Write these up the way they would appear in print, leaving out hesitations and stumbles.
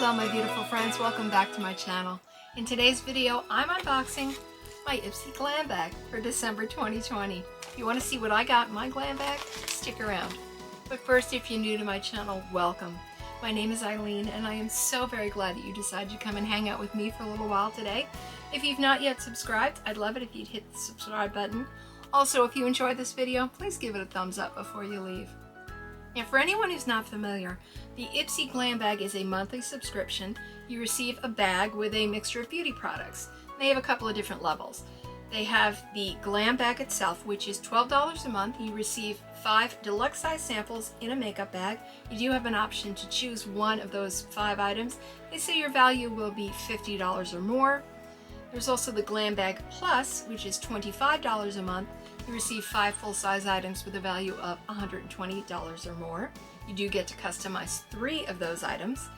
Hello my beautiful friends, welcome back to my channel. In today's video, I'm unboxing my IPSY Glam bag for December 2020. If you want to see what I got in my glam bag, stick around. But first, if you're new to my channel, welcome. My name is Eileen and I am so very glad that you decided to come and hang out with me for a little while today. If you've not yet subscribed, I'd love it if you'd hit the subscribe button. Also, if you enjoyed this video, please give it a thumbs up before you leave. Now, for anyone who's not familiar, the IPSY Glam bag is a monthly subscription. You receive a bag with a mixture of beauty products. They have a couple of different levels. They have the Glam bag itself, which is $12 a month. You receive 5 deluxe size samples in a makeup bag. You do have an option to choose one of those 5 items. They say your value will be $50 or more. There's also the Glam Bag Plus, which is $25 a month. You receive 5 full-size items with a value of $120 or more. You do get to customize 3 of those items.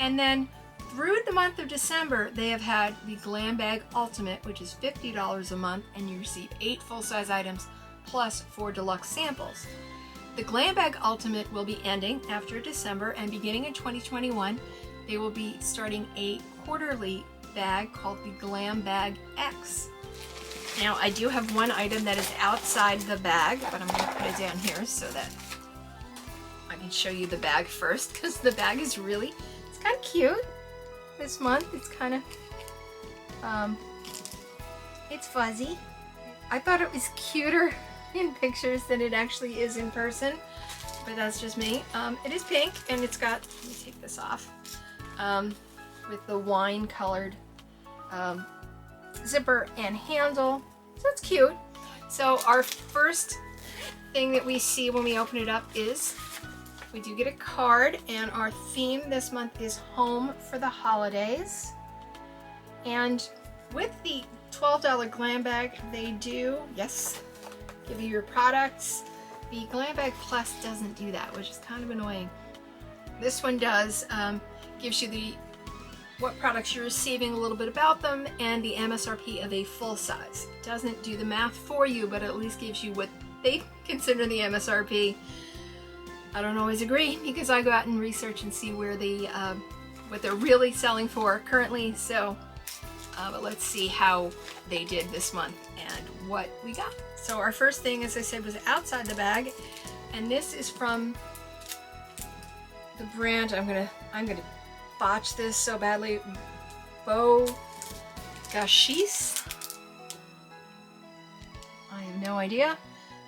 And then through the month of December, they have had the Glam Bag Ultimate, which is $50 a month, and you receive 8 full-size items plus 4 deluxe samples. The Glam Bag Ultimate will be ending after December, and beginning in 2021, they will be starting a quarterly bag called the Glam Bag X. Now, I do have one item that is outside the bag, but I'm going to put it down here so that I can show you the bag first, because the bag is really, it's kind of cute this month. It's kind of, it's fuzzy. I thought it was cuter in pictures than it actually is in person, but that's just me. It is pink, and it's got, let me take this off, with the wine colored zipper and handle, so it's cute. So our first thing that we see when we open it up is we do get a card, and our theme this month is home for the holidays. And with the $12 Glam bag, they do, yes, give you your products. The Glam Bag Plus doesn't do that, which is kind of annoying. This one does, gives you what products you're receiving, a little bit about them, and the MSRP of a full size. It doesn't do the math for you, but at least gives you what they consider the MSRP. I don't always agree, because I go out and research and see where what they're really selling for currently. So, but let's see how they did this month and what we got. So our first thing, as I said, was outside the bag, and this is from the brand. I'm gonna botch this so badly. Boxy's. I have no idea.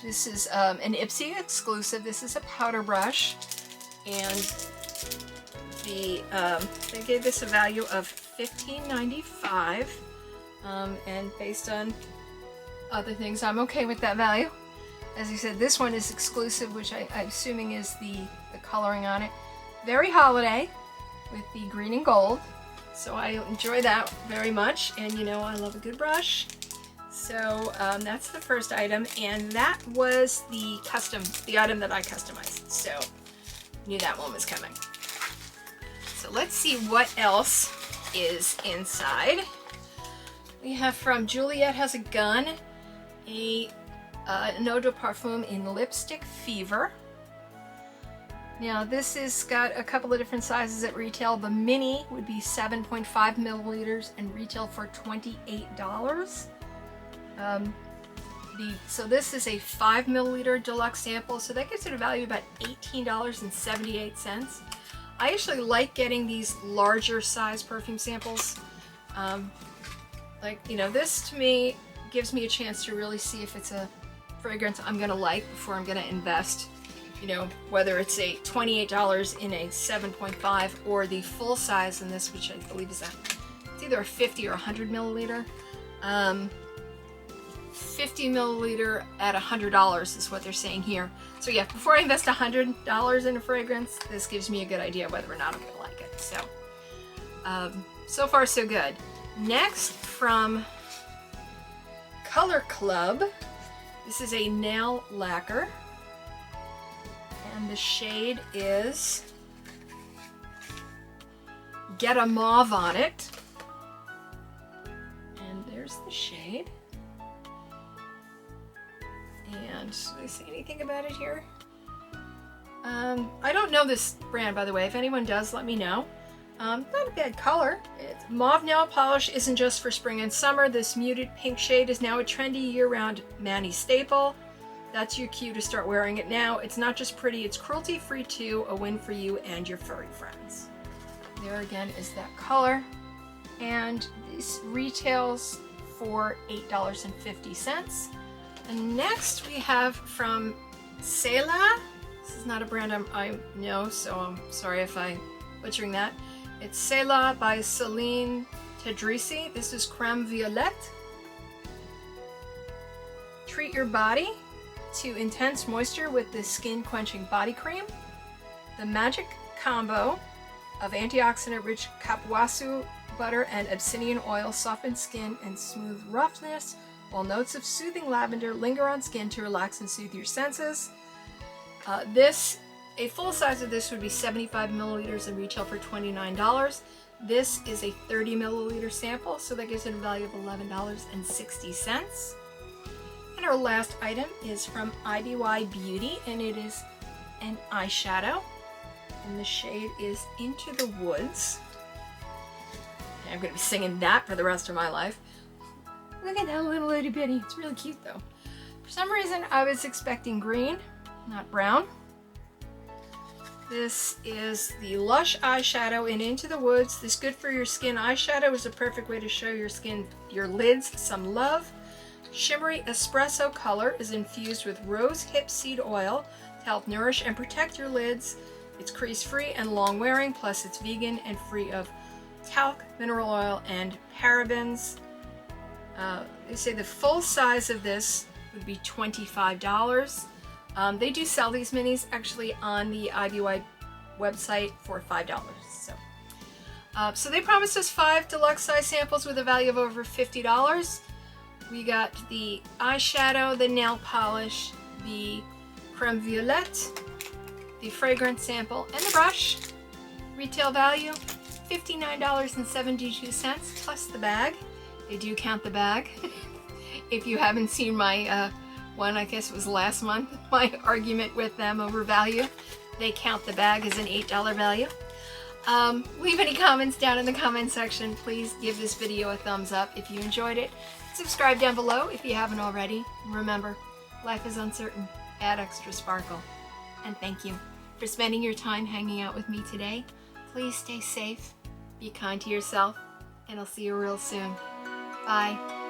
This is an IPSY exclusive. This is a powder brush, and they gave this a value of $15.95, and based on other things, I'm okay with that value. As you said, this one is exclusive, which I'm assuming is the coloring on it. Very holiday, with the green and gold, so I enjoy that very much, and you know I love a good brush. So that's the first item, and that was the item that I customized, so knew that one was coming. So let's see what else is inside. We have from Juliet Has a Gun, a Eau de Parfum in Lipstick Fever. Now this has got a couple of different sizes at retail. The mini would be 7.5 milliliters and retail for $28. So this is a 5 milliliter deluxe sample, so that gives it a value of about $18.78. I actually like getting these larger size perfume samples. Like, you know, this to me gives me a chance to really see if it's a fragrance I'm gonna like before I'm gonna invest. You know, whether it's a $28 in a 7.5 or the full size in this, which I believe is it's either a 50 or 100 milliliter. 50 milliliter at $100 is what they're saying here. So yeah, before I invest $100 in a fragrance, this gives me a good idea whether or not I'm gonna like it. So, so far so good. Next, from Color Club, this is a nail lacquer. And the shade is Get a Mauve on it. And there's the shade. And do they say anything about it here? I don't know this brand, by the way. If anyone does, let me know. Not a bad color. Mauve nail polish isn't just for spring and summer. This muted pink shade is now a trendy year-round Manny staple. That's your cue to start wearing it now. It's not just pretty, it's cruelty-free too, a win for you and your furry friends. There again is that color. And this retails for $8.50. And next we have from Snail. This is not a brand I know, so I'm sorry if I'm butchering that. It's Snail by Celine Tedrisi. This is Creme Violette. Treat your body to intense moisture with this skin quenching body cream. The magic combo of antioxidant-rich kapuasu butter and Abyssinian oil softens skin and smooth roughness, while notes of soothing lavender linger on skin to relax and soothe your senses. A full size of this would be 75 milliliters and retail for $29. This is a 30 milliliter sample, so that gives it a value of $11.60. And our last item is from IPSY Beauty, and it is an eyeshadow, and the shade is Into the Woods. And I'm going to be singing that for the rest of my life. Look at that little itty bitty. It's really cute though. For some reason I was expecting green, not brown. This is the Lush eyeshadow in Into the Woods. This good for your skin eyeshadow is a perfect way to show your lids some love. Shimmery espresso color is infused with rose hip seed oil to help nourish and protect your lids. It's crease free and long wearing, plus it's vegan and free of talc, mineral oil, and parabens. They say the full size of this would be $25. They do sell these minis actually on the IPSY website for $5. So they promised us 5 deluxe size samples with a value of over $50. We got the eyeshadow, the nail polish, the creme violette, the fragrance sample, and the brush. Retail value $59.72 plus the bag. They do count the bag. If you haven't seen my one, I guess it was last month, my argument with them over value, they count the bag as an $8 value. Leave any comments down in the comment section. Please give this video a thumbs up if you enjoyed it. Subscribe down below if you haven't already. And remember, life is uncertain. Add extra sparkle. And thank you for spending your time hanging out with me today. Please stay safe, be kind to yourself, and I'll see you real soon. Bye.